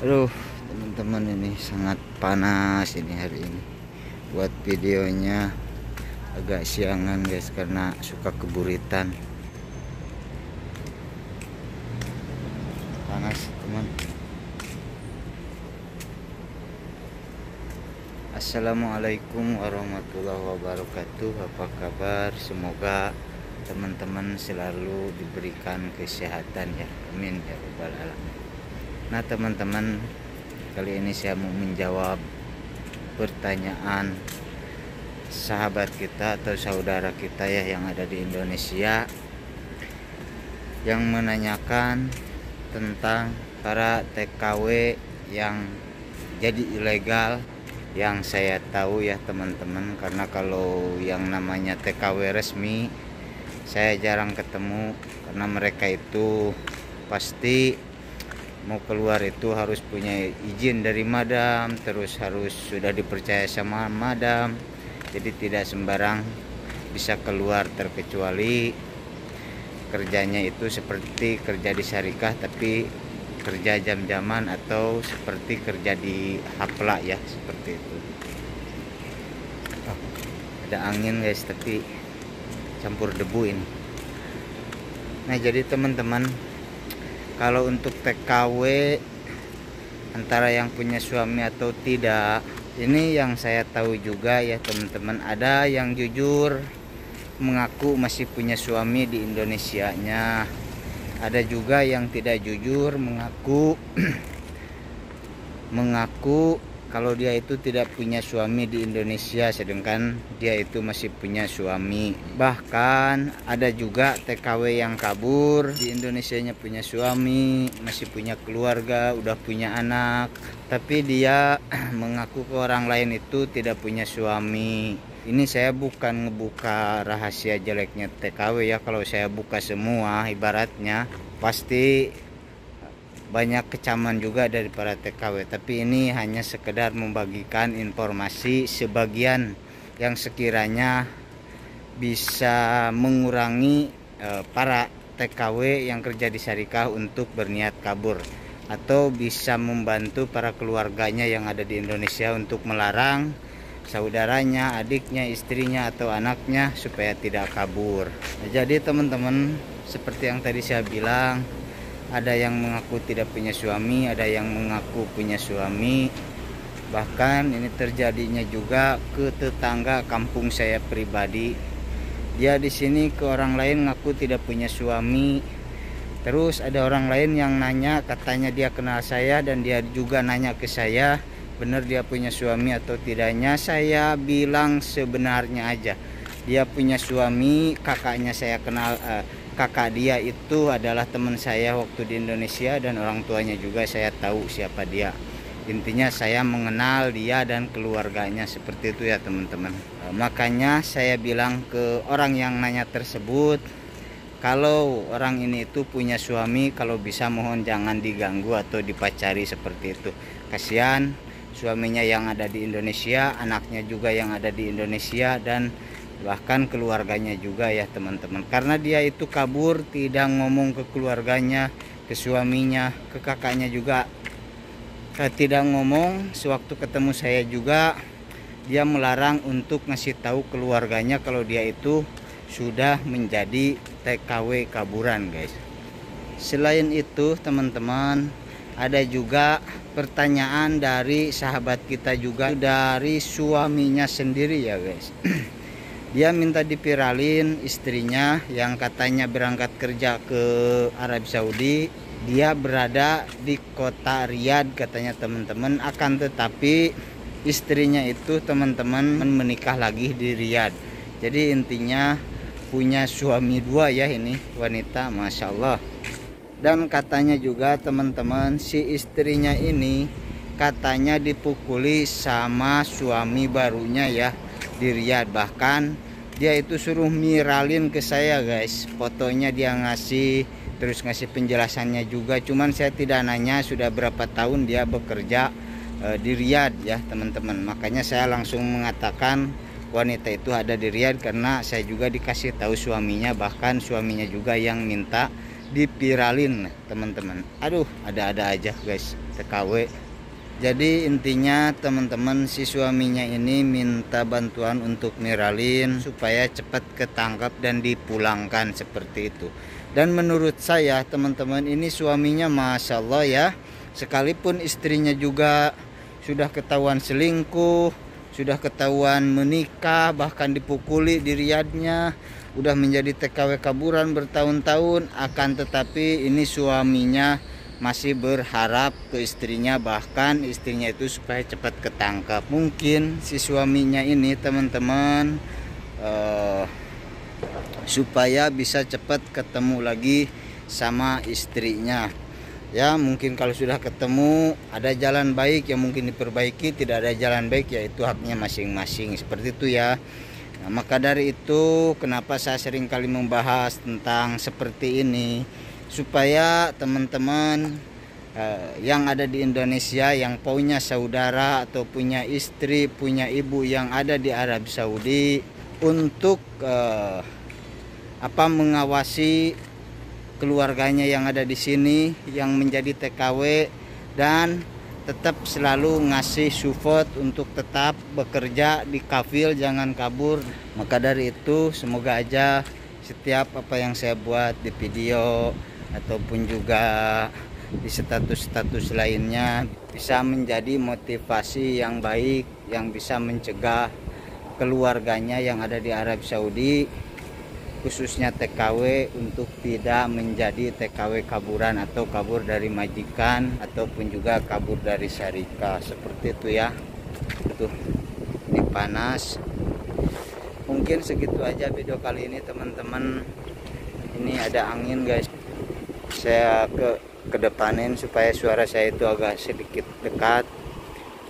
Aduh, teman-teman, ini sangat panas ini hari ini. Buat videonya agak siangan guys, karena suka keburitan. Panas teman. Assalamualaikum warahmatullahi wabarakatuh. Apa kabar? Semoga teman-teman selalu diberikan kesehatan ya. Amin ya rabbal alamin. Nah teman-teman, kali ini saya mau menjawab pertanyaan sahabat kita atau saudara kita ya yang ada di Indonesia, yang menanyakan tentang para TKW yang jadi ilegal. Yang saya tahu ya teman-teman, karena kalau yang namanya TKW resmi saya jarang ketemu, karena mereka itu pasti mau keluar itu harus punya izin dari madam, terus harus sudah dipercaya sama madam, jadi tidak sembarang bisa keluar, terkecuali kerjanya itu seperti kerja di syarikah tapi kerja jam-jaman, atau seperti kerja di hapla ya, seperti itu. Ada angin guys, tapi campur debu ini. Nah jadi teman-teman, kalau untuk TKW antara yang punya suami atau tidak, ini yang saya tahu juga ya teman-teman, ada yang jujur mengaku masih punya suami di Indonesianya. Ada juga yang tidak jujur mengaku kalau dia itu tidak punya suami di Indonesia, sedangkan dia itu masih punya suami. Bahkan ada juga TKW yang kabur di Indonesianya, punya suami, masih punya keluarga, udah punya anak, tapi dia mengaku ke orang lain itu tidak punya suami. Ini saya bukan ngebuka rahasia jeleknya TKW ya. Kalau saya buka semua, ibaratnya pasti banyak kecaman juga dari para TKW. Tapi ini hanya sekedar membagikan informasi sebagian yang sekiranya bisa mengurangi para TKW yang kerja di syarikah untuk berniat kabur, atau bisa membantu para keluarganya yang ada di Indonesia untuk melarang saudaranya, adiknya, istrinya, atau anaknya supaya tidak kabur. Nah, jadi teman-teman, seperti yang tadi saya bilang, ada yang mengaku tidak punya suami, ada yang mengaku punya suami. Bahkan ini terjadinya juga ke tetangga kampung saya pribadi. Dia di sini ke orang lain ngaku tidak punya suami. Terus ada orang lain yang nanya, katanya dia kenal saya, dan dia juga nanya ke saya, benar dia punya suami atau tidaknya. Saya bilang sebenarnya aja, dia punya suami. Kakaknya saya kenal, kakak dia itu adalah teman saya waktu di Indonesia, dan orang tuanya juga saya tahu siapa dia. Intinya saya mengenal dia dan keluarganya, seperti itu ya teman-teman. Makanya saya bilang ke orang yang nanya tersebut, kalau orang ini itu punya suami, kalau bisa mohon jangan diganggu atau dipacari seperti itu. Kasihan suaminya yang ada di Indonesia, anaknya juga yang ada di Indonesia, dan bahkan keluarganya juga ya teman-teman. Karena dia itu kabur, tidak ngomong ke keluarganya, ke suaminya, ke kakaknya juga tidak ngomong. Sewaktu ketemu saya juga, dia melarang untuk ngasih tahu keluarganya kalau dia itu sudah menjadi TKW kaburan guys. Selain itu teman-teman, ada juga pertanyaan dari sahabat kita juga, dari suaminya sendiri ya guys. Dia minta dipiralin istrinya yang katanya berangkat kerja ke Arab Saudi. Dia berada di kota Riyadh katanya teman-teman, akan tetapi istrinya itu teman-teman menikah lagi di Riyadh. Jadi intinya punya suami dua ya ini wanita, Masya Allah. Dan katanya juga teman-teman, si istrinya ini katanya dipukuli sama suami barunya ya di Riyadh. Bahkan dia itu suruh miralin ke saya guys, fotonya dia ngasih, terus ngasih penjelasannya juga. Cuman saya tidak nanya sudah berapa tahun dia bekerja di Riyadh ya teman-teman. Makanya saya langsung mengatakan wanita itu ada di Riyadh, karena saya juga dikasih tahu suaminya, bahkan suaminya juga yang minta dipiralin teman-teman. Aduh, ada-ada aja guys. TKW. Jadi intinya teman-teman, si suaminya ini minta bantuan untuk Miralin supaya cepat ketangkap dan dipulangkan seperti itu. Dan menurut saya teman-teman, ini suaminya Masya Allah ya, sekalipun istrinya juga sudah ketahuan selingkuh, sudah ketahuan menikah, bahkan dipukuli di Riyadnya, udah menjadi TKW kaburan bertahun-tahun, akan tetapi ini suaminya masih berharap ke istrinya, bahkan istrinya itu supaya cepat ketangkap. Mungkin si suaminya ini teman-teman supaya bisa cepat ketemu lagi sama istrinya. Ya mungkin kalau sudah ketemu ada jalan baik yang mungkin diperbaiki, tidak ada jalan baik yaitu haknya masing-masing, seperti itu ya. Nah, maka dari itu kenapa saya sering kali membahas tentang seperti ini, supaya teman-teman yang ada di Indonesia yang punya saudara atau punya istri, punya ibu yang ada di Arab Saudi, untuk mengawasi keluarganya yang ada di sini yang menjadi TKW, dan tetap selalu ngasih support untuk tetap bekerja di kafil, jangan kabur. Maka dari itu semoga aja setiap apa yang saya buat di video ataupun juga di status-status lainnya bisa menjadi motivasi yang baik yang bisa mencegah keluarganya yang ada di Arab Saudi, khususnya TKW, untuk tidak menjadi TKW kaburan atau kabur dari majikan ataupun juga kabur dari syarikat, seperti itu ya. Tuh, ini panas. Mungkin segitu aja video kali ini teman-teman. Ini ada angin guys, saya kedepanin supaya suara saya itu agak sedikit dekat,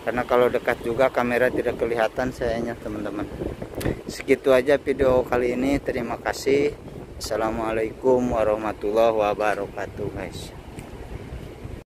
karena kalau dekat juga kamera tidak kelihatan sayanya teman-teman. Segitu aja video kali ini, terima kasih. Assalamualaikum warahmatullahi wabarakatuh guys.